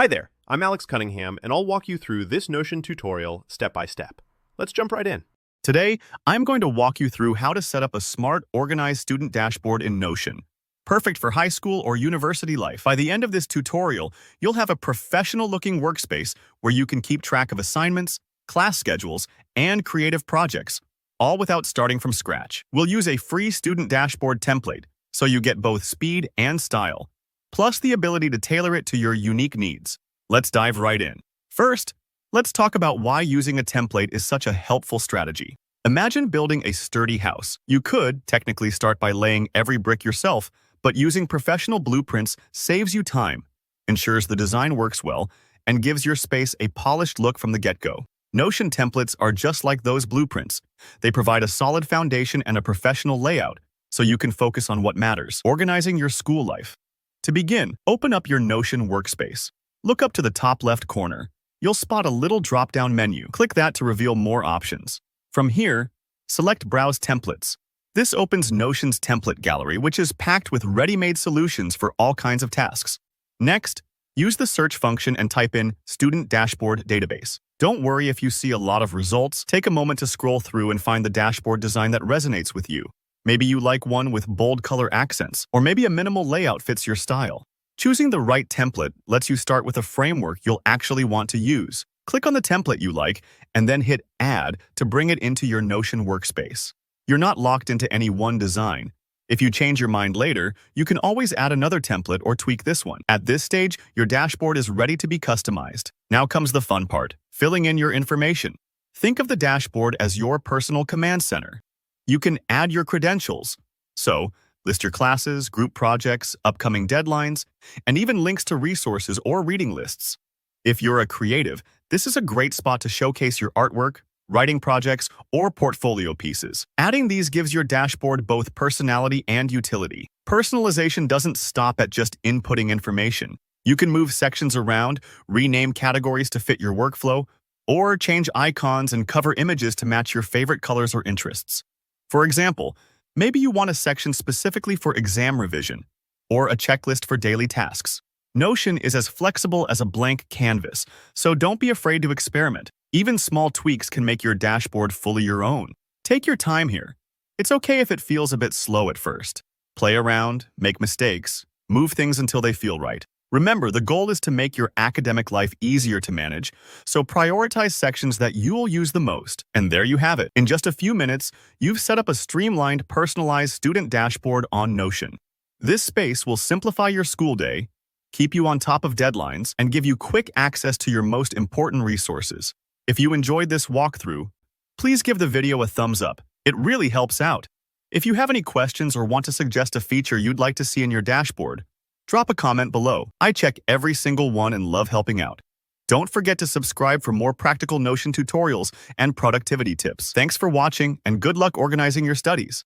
Hi there, I'm Alex Cunningham, and I'll walk you through this Notion tutorial step by step. Let's jump right in. Today, I'm going to walk you through how to set up a smart, organized student dashboard in Notion. Perfect for high school or university life. By the end of this tutorial, you'll have a professional-looking workspace where you can keep track of assignments, class schedules, and creative projects, all without starting from scratch. We'll use a free student dashboard template, so you get both speed and style, plus the ability to tailor it to your unique needs. Let's dive right in. First, let's talk about why using a template is such a helpful strategy. Imagine building a sturdy house. You could technically start by laying every brick yourself, but using professional blueprints saves you time, ensures the design works well, and gives your space a polished look from the get-go. Notion templates are just like those blueprints. They provide a solid foundation and a professional layout, so you can focus on what matters, organizing your school life. To begin, open up your Notion workspace. Look up to the top left corner. You'll spot a little drop-down menu. Click that to reveal more options. From here, select Browse Templates. This opens Notion's template gallery, which is packed with ready-made solutions for all kinds of tasks. Next, use the search function and type in Student Dashboard Database. Don't worry if you see a lot of results. Take a moment to scroll through and find the dashboard design that resonates with you. Maybe you like one with bold color accents, or maybe a minimal layout fits your style. Choosing the right template lets you start with a framework you'll actually want to use. Click on the template you like, and then hit Add to bring it into your Notion workspace. You're not locked into any one design. If you change your mind later, you can always add another template or tweak this one. At this stage, your dashboard is ready to be customized. Now comes the fun part, filling in your information. Think of the dashboard as your personal command center. You can add your credentials. So, list your classes, group projects, upcoming deadlines, and even links to resources or reading lists. If you're a creative, this is a great spot to showcase your artwork, writing projects, or portfolio pieces. Adding these gives your dashboard both personality and utility. Personalization doesn't stop at just inputting information. You can move sections around, rename categories to fit your workflow, or change icons and cover images to match your favorite colors or interests. For example, maybe you want a section specifically for exam revision, or a checklist for daily tasks. Notion is as flexible as a blank canvas, so don't be afraid to experiment. Even small tweaks can make your dashboard fully your own. Take your time here. It's okay if it feels a bit slow at first. Play around, make mistakes, move things until they feel right. Remember, the goal is to make your academic life easier to manage, so prioritize sections that you'll use the most. And there you have it. In just a few minutes, you've set up a streamlined, personalized student dashboard on Notion. This space will simplify your school day, keep you on top of deadlines, and give you quick access to your most important resources. If you enjoyed this walkthrough, please give the video a thumbs up. It really helps out. If you have any questions or want to suggest a feature you'd like to see in your dashboard, drop a comment below. I check every single one and love helping out. Don't forget to subscribe for more practical Notion tutorials and productivity tips. Thanks for watching, and good luck organizing your studies.